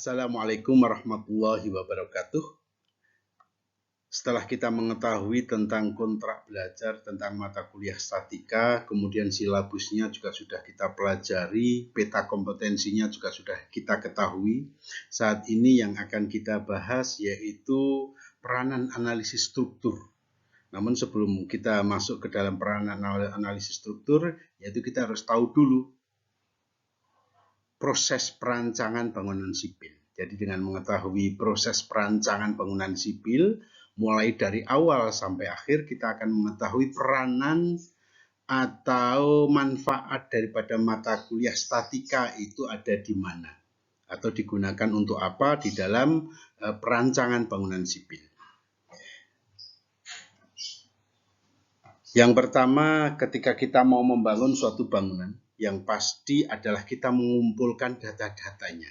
Assalamualaikum warahmatullahi wabarakatuh. Setelah kita mengetahui tentang kontrak belajar, tentang mata kuliah statika, kemudian silabusnya juga sudah kita pelajari, peta kompetensinya juga sudah kita ketahui. Saat ini yang akan kita bahas yaitu peranan analisis struktur. Namun sebelum kita masuk ke dalam peranan analisis struktur, yaitu kita harus tahu dulu proses perancangan bangunan sipil. Jadi dengan mengetahui proses perancangan bangunan sipil, mulai dari awal sampai akhir kita akan mengetahui peranan atau manfaat daripada mata kuliah statika itu ada di mana atau digunakan untuk apa di dalam perancangan bangunan sipil. Yang pertama, ketika kita mau membangun suatu bangunan, yang pasti adalah kita mengumpulkan data-datanya.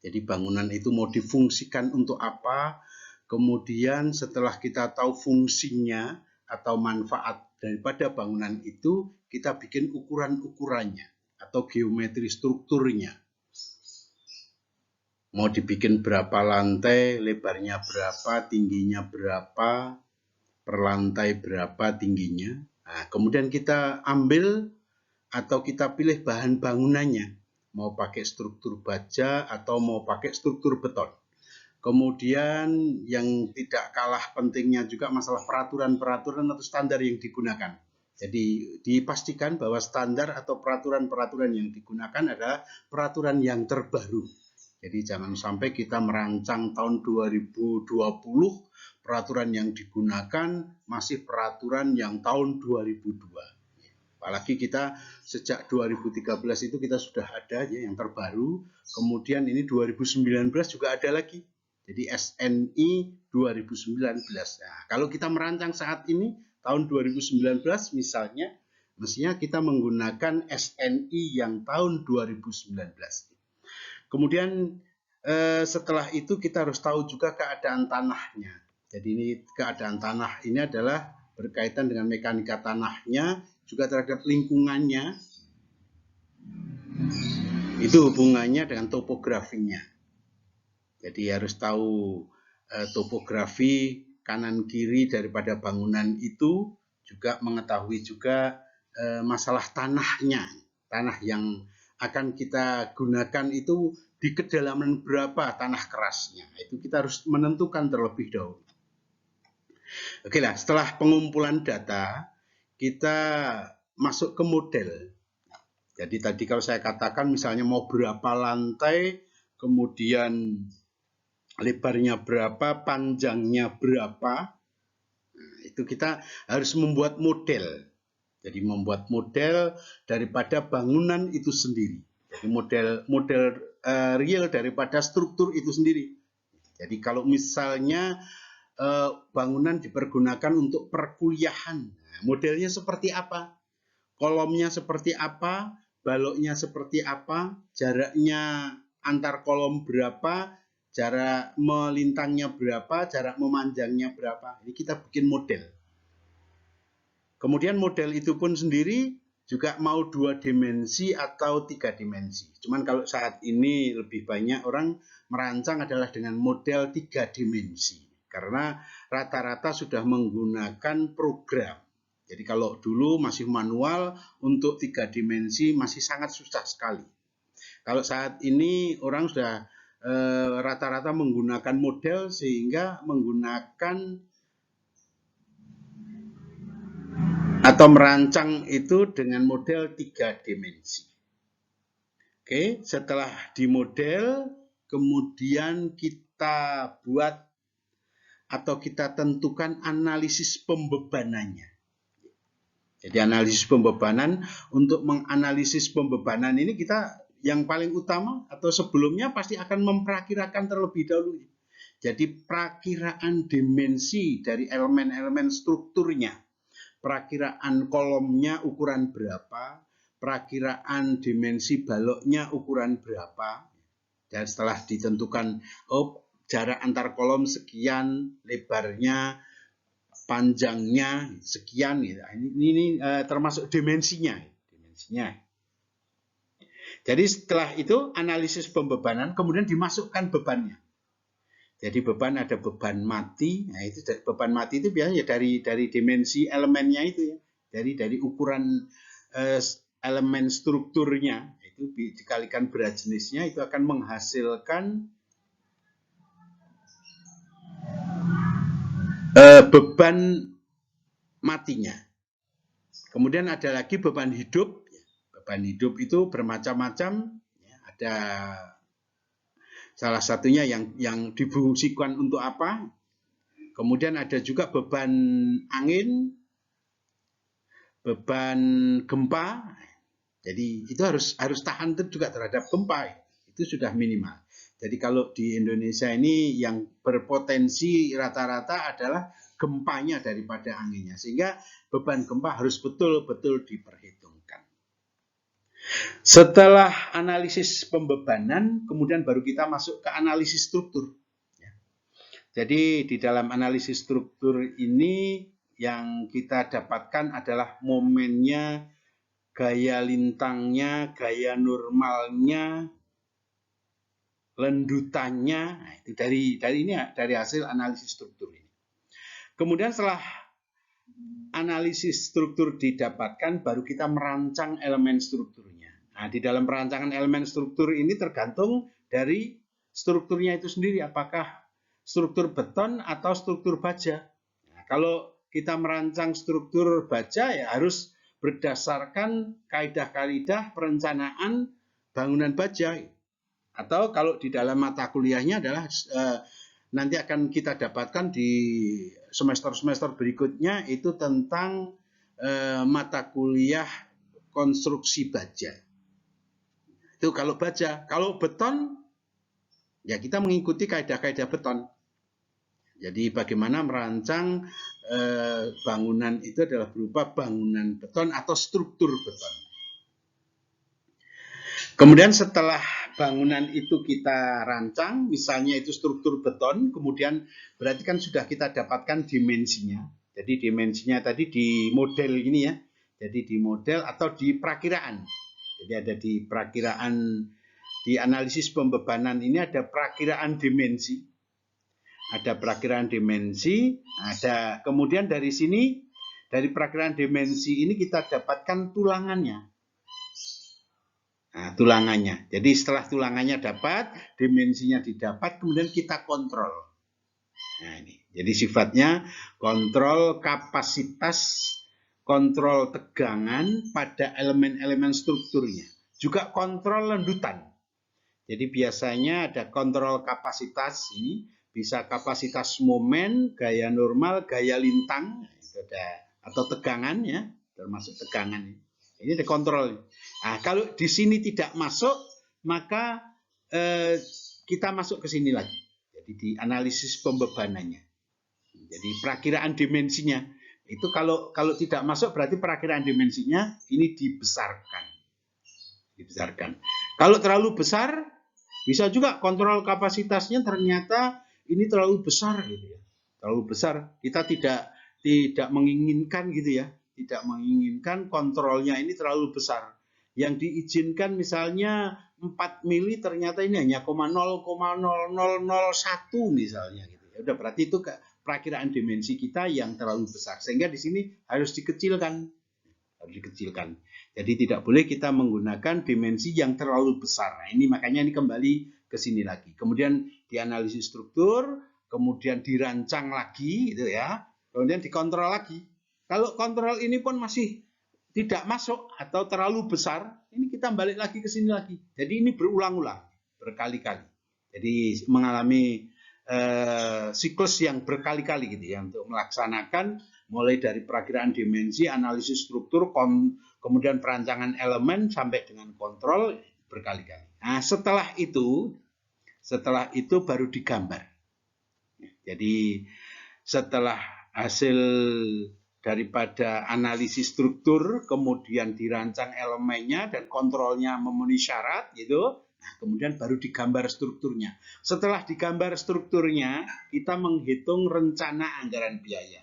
Jadi bangunan itu mau difungsikan untuk apa, kemudian setelah kita tahu fungsinya atau manfaat daripada bangunan itu, kita bikin ukuran-ukurannya atau geometri strukturnya. Mau dibikin berapa lantai, lebarnya berapa, tingginya berapa, per lantai berapa tingginya. Nah, kemudian kita ambil atau kita pilih bahan bangunannya, mau pakai struktur baja atau mau pakai struktur beton. Kemudian yang tidak kalah pentingnya juga masalah peraturan-peraturan atau standar yang digunakan. Jadi dipastikan bahwa standar atau peraturan-peraturan yang digunakan adalah peraturan yang terbaru. Jadi jangan sampai kita merancang tahun 2020, peraturan yang digunakan masih peraturan yang tahun 2002. Apalagi kita sejak 2013 itu kita sudah ada ya yang terbaru. Kemudian ini 2019 juga ada lagi. Jadi SNI 2019. Nah, kalau kita merancang saat ini tahun 2019 misalnya, mestinya kita menggunakan SNI yang tahun 2019. Kemudian setelah itu kita harus tahu juga keadaan tanahnya. Jadi ini keadaan tanah ini adalah berkaitan dengan mekanika tanahnya, juga terhadap lingkungannya. Itu hubungannya dengan topografinya. Jadi harus tahu topografi kanan kiri daripada bangunan itu, juga mengetahui juga masalah tanahnya. Tanah yang akan kita gunakan itu di kedalaman berapa tanah kerasnya. Itu kita harus menentukan terlebih dahulu. Oke lah, setelah pengumpulan data, kita masuk ke model. Jadi tadi kalau saya katakan misalnya mau berapa lantai, kemudian lebarnya berapa, panjangnya berapa, nah, itu kita harus membuat model. Jadi membuat model daripada bangunan itu sendiri. Jadi model real daripada struktur itu sendiri. Jadi kalau misalnya bangunan dipergunakan untuk perkuliahan, nah, modelnya seperti apa? Kolomnya seperti apa? Baloknya seperti apa? Jaraknya antar kolom berapa? Jarak melintangnya berapa, jarak memanjangnya berapa. Ini kita bikin model. Kemudian model itu pun sendiri juga mau 2 dimensi atau 3 dimensi. Cuman kalau saat ini lebih banyak orang merancang adalah dengan model 3 dimensi. Karena rata-rata sudah menggunakan program. Jadi kalau dulu masih manual, untuk 3 dimensi masih sangat susah sekali. Kalau saat ini orang sudah rata-rata menggunakan model sehingga menggunakan atau merancang itu dengan model 3 dimensi. Oke, setelah di model, kemudian kita buat atau kita tentukan analisis pembebanannya. Jadi analisis pembebanan, untuk menganalisis pembebanan ini kita yang paling utama atau sebelumnya pasti akan memperakirakan terlebih dahulu. Jadi perakiraan dimensi dari elemen-elemen strukturnya, perakiraan kolomnya ukuran berapa, perakiraan dimensi baloknya ukuran berapa, dan setelah ditentukan jarak antar kolom sekian, lebarnya, panjangnya sekian, ini termasuk dimensinya. Jadi setelah itu analisis pembebanan, kemudian dimasukkan bebannya. Jadi beban ada beban mati. Nah, itu beban mati itu biasanya dari dimensi elemennya itu ya. Dari ukuran elemen strukturnya itu dikalikan berat jenisnya itu akan menghasilkan beban matinya. Kemudian ada lagi beban hidup. Beban hidup itu bermacam-macam. Ada salah satunya yang difungsikan untuk apa. Kemudian ada juga beban angin, beban gempa. Jadi itu harus tahan juga terhadap gempa. Itu sudah minimal. Jadi kalau di Indonesia ini yang berpotensi rata-rata adalah gempanya daripada anginnya. Sehingga beban gempa harus betul-betul diperhitungkan. Setelah analisis pembebanan, kemudian baru kita masuk ke analisis struktur. Jadi di dalam analisis struktur ini yang kita dapatkan adalah momennya, gaya lintangnya, gaya normalnya, lendutannya. Nah, itu dari hasil analisis struktur ini. Kemudian setelah analisis struktur didapatkan, baru kita merancang elemen strukturnya. Nah, di dalam perancangan elemen struktur ini tergantung dari strukturnya itu sendiri, apakah struktur beton atau struktur baja. Nah, kalau kita merancang struktur baja ya harus berdasarkan kaidah-kaidah perencanaan bangunan baja. Atau kalau di dalam mata kuliahnya adalah nanti akan kita dapatkan di semester-semester berikutnya itu tentang mata kuliah konstruksi baja. Itu kalau baja. Kalau beton, ya kita mengikuti kaidah-kaidah beton. Jadi bagaimana merancang bangunan itu adalah berupa bangunan beton atau struktur beton. Kemudian setelah bangunan itu kita rancang, misalnya itu struktur beton, kemudian berarti kan sudah kita dapatkan dimensinya. Jadi dimensinya tadi di model ini ya. Jadi di model atau di perakiraan. Jadi ada di perakiraan, di analisis pembebanan ini ada perakiraan dimensi. Ada perakiraan dimensi, ada kemudian dari sini, dari perakiraan dimensi ini kita dapatkan tulangannya. Nah, tulangannya. Jadi setelah tulangannya dapat, dimensinya didapat, kemudian kita kontrol. Nah, ini. Jadi sifatnya kontrol kapasitas, kontrol tegangan pada elemen-elemen strukturnya. Juga kontrol lendutan. Jadi biasanya ada kontrol kapasitas ini, bisa kapasitas momen, gaya normal, gaya lintang, itu ada, atau tegangan ya, termasuk tegangan. Ini ada kontrol. Nah, kalau di sini tidak masuk, maka kita masuk ke sini lagi. Jadi di analisis pembebanannya. Jadi perakiraan dimensinya. Itu kalau tidak masuk berarti perakiraan dimensinya ini dibesarkan. Kalau terlalu besar, bisa juga kontrol kapasitasnya ternyata ini terlalu besar gitu ya. Terlalu besar. Kita tidak menginginkan gitu ya. Tidak menginginkan kontrolnya ini terlalu besar. Yang diizinkan misalnya 4 mili ternyata ini hanya 0,0001 misalnya gitu ya. Udah berarti itu perakiraan dimensi kita yang terlalu besar. Sehingga di sini harus dikecilkan. Jadi tidak boleh kita menggunakan dimensi yang terlalu besar. Nah, ini makanya ini kembali ke sini lagi. Kemudian dianalisis struktur, kemudian dirancang lagi gitu ya. Kemudian dikontrol lagi. Kalau kontrol ini pun masih tidak masuk atau terlalu besar, ini kita balik lagi ke sini lagi. Jadi ini berulang-ulang, berkali-kali. Jadi mengalami siklus yang berkali-kali gitu ya untuk melaksanakan mulai dari perakiraan dimensi, analisis struktur, kemudian perancangan elemen sampai dengan kontrol berkali-kali. Nah, setelah itu baru digambar. Jadi setelah hasil daripada analisis struktur, kemudian dirancang elemennya dan kontrolnya memenuhi syarat gitu. Nah, kemudian baru digambar strukturnya. Setelah digambar strukturnya, kita menghitung rencana anggaran biaya.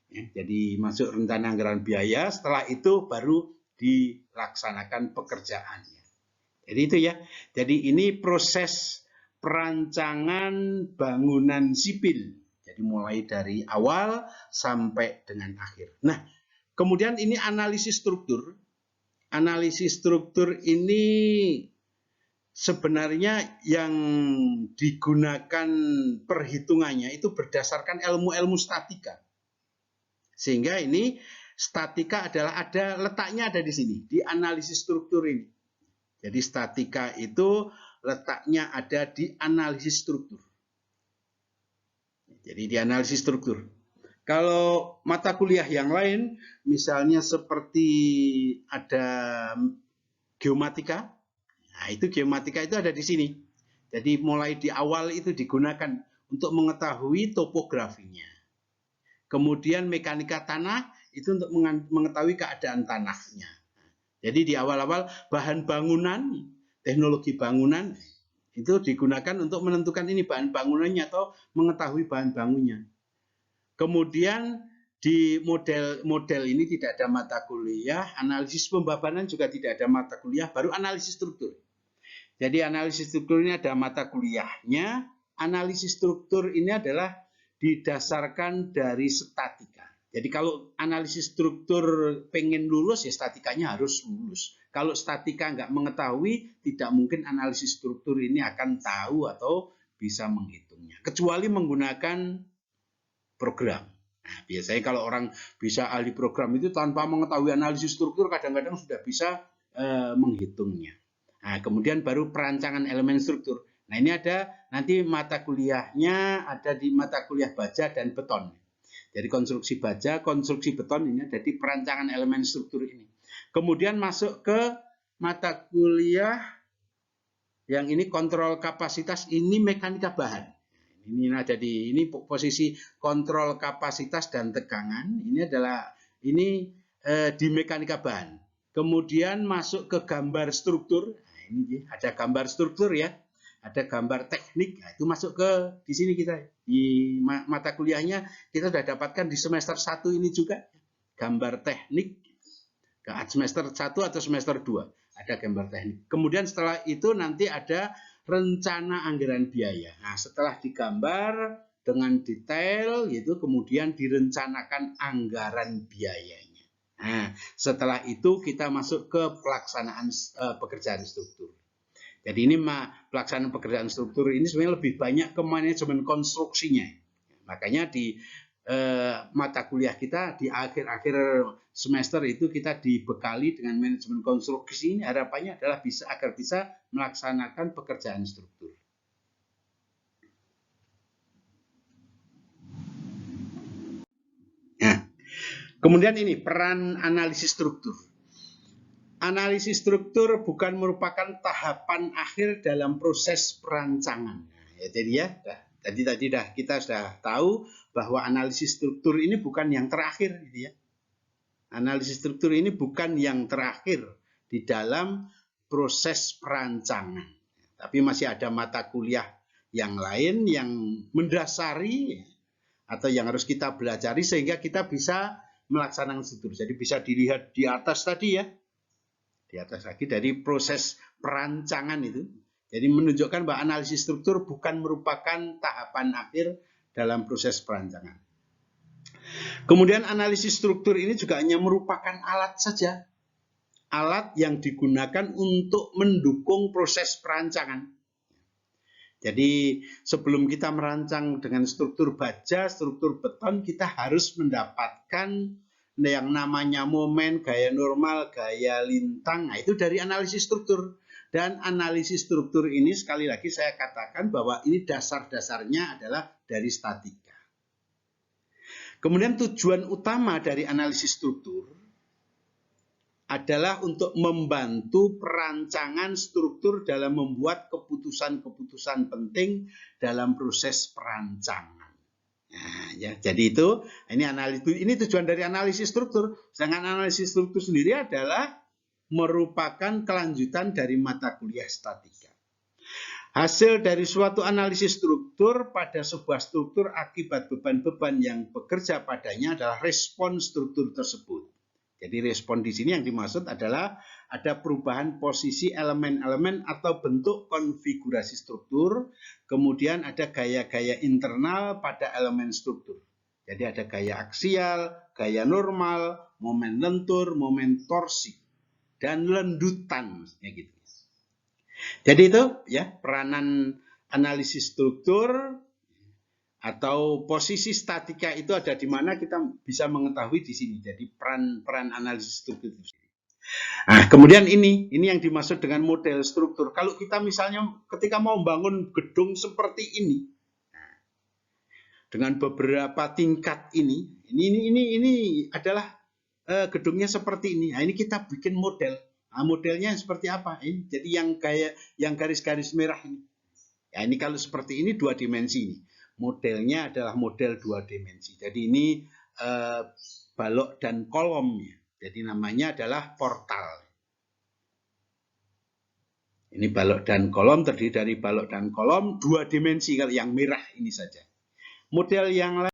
Ya, jadi masuk rencana anggaran biaya, setelah itu baru dilaksanakan pekerjaannya. Jadi itu ya. Jadi ini proses perancangan bangunan sipil. Jadi mulai dari awal sampai dengan akhir. Nah, kemudian ini analisis struktur. Analisis struktur ini sebenarnya yang digunakan perhitungannya itu berdasarkan ilmu-ilmu statika. Sehingga ini statika adalah letaknya ada di sini, di analisis struktur ini. Jadi statika itu letaknya ada di analisis struktur. Jadi di analisis struktur. Kalau mata kuliah yang lain, misalnya seperti ada geomatika, nah itu geomatika itu ada di sini. Jadi mulai di awal itu digunakan untuk mengetahui topografinya. Kemudian mekanika tanah itu untuk mengetahui keadaan tanahnya. Jadi di awal-awal bahan bangunan, teknologi bangunan itu digunakan untuk menentukan ini bahan bangunannya atau mengetahui bahan bangunnya. Kemudian di model ini tidak ada mata kuliah, analisis pembabanan juga tidak ada mata kuliah, baru analisis struktur. Jadi analisis struktur ini ada mata kuliahnya, analisis struktur ini adalah didasarkan dari statika. Jadi kalau analisis struktur pengen lulus, ya statikanya harus lulus. Kalau statika nggak mengetahui, tidak mungkin analisis struktur ini akan tahu atau bisa menghitungnya. Kecuali menggunakan program. Nah, biasanya kalau orang bisa ahli program itu tanpa mengetahui analisis struktur, kadang-kadang sudah bisa menghitungnya. Nah, kemudian baru perancangan elemen struktur. Nah, ini ada nanti mata kuliahnya ada di mata kuliah baja dan beton. Jadi konstruksi baja, konstruksi beton ini ada di perancangan elemen struktur ini. Kemudian masuk ke mata kuliah yang ini kontrol kapasitas, ini mekanika bahan. Ini ada di ini posisi kontrol kapasitas dan tegangan. Ini adalah di mekanika bahan. Kemudian masuk ke gambar struktur. Nah, ini ada gambar struktur ya. Ada gambar teknik, nah, itu masuk ke di sini kita di mata kuliahnya kita sudah dapatkan di semester 1 ini juga gambar teknik ke semester 1 atau semester 2 ada gambar teknik. Kemudian setelah itu nanti ada rencana anggaran biaya. Nah, setelah digambar dengan detail gitu kemudian direncanakan anggaran biayanya. Nah, setelah itu kita masuk ke pelaksanaan pekerjaan struktur. Jadi ini pelaksanaan pekerjaan struktur ini sebenarnya lebih banyak ke manajemen konstruksinya. Makanya di mata kuliah kita di akhir-akhir semester itu kita dibekali dengan manajemen konstruksi ini harapannya adalah agar bisa melaksanakan pekerjaan struktur. Nah, kemudian ini peran analisis struktur. Analisis struktur bukan merupakan tahapan akhir dalam proses perancangan. Ya, jadi ya, tadi kita sudah tahu bahwa analisis struktur ini bukan yang terakhir, gitu ya. Analisis struktur ini bukan yang terakhir di dalam proses perancangan, tapi masih ada mata kuliah yang lain yang mendasari atau yang harus kita pelajari sehingga kita bisa melaksanakan struktur. Jadi bisa dilihat di atas tadi ya. Di atas lagi dari proses perancangan itu. Jadi menunjukkan bahwa analisis struktur bukan merupakan tahapan akhir dalam proses perancangan. Kemudian analisis struktur ini juga hanya merupakan alat saja. Alat yang digunakan untuk mendukung proses perancangan. Jadi sebelum kita merancang dengan struktur baja, struktur beton, kita harus mendapatkan yang namanya momen, gaya normal, gaya lintang, nah itu dari analisis struktur. Dan analisis struktur ini sekali lagi saya katakan bahwa ini dasar-dasarnya adalah dari statika. Kemudian tujuan utama dari analisis struktur adalah untuk membantu perancangan struktur dalam membuat keputusan-keputusan penting dalam proses perancangan. Nah, ya, jadi itu ini tujuan dari analisis struktur. Sedangkan analisis struktur sendiri adalah merupakan kelanjutan dari mata kuliah statika. Hasil dari suatu analisis struktur pada sebuah struktur akibat beban-beban yang bekerja padanya adalah respon struktur tersebut. Jadi respon di sini yang dimaksud adalah ada perubahan posisi elemen-elemen atau bentuk konfigurasi struktur, kemudian ada gaya-gaya internal pada elemen struktur. Jadi ada gaya aksial, gaya normal, momen lentur, momen torsi, dan lendutan, gitu. Jadi itu ya peranan analisis struktur atau posisi statika itu ada di mana kita bisa mengetahui di sini. Jadi peran analisis struktur itu. Nah, kemudian ini yang dimaksud dengan model struktur. Kalau kita misalnya ketika mau membangun gedung seperti ini, dengan beberapa tingkat ini adalah gedungnya seperti ini. Nah, ini kita bikin model. Nah, modelnya seperti apa? Ini jadi yang garis-garis merah ini. Ya, ini kalau seperti ini 2 dimensi ini. Modelnya adalah model 2 dimensi. Jadi ini balok dan kolomnya. Jadi namanya adalah portal. Ini balok dan kolom, terdiri dari balok dan kolom 2 dimensi kalau yang merah ini saja. Model yang lain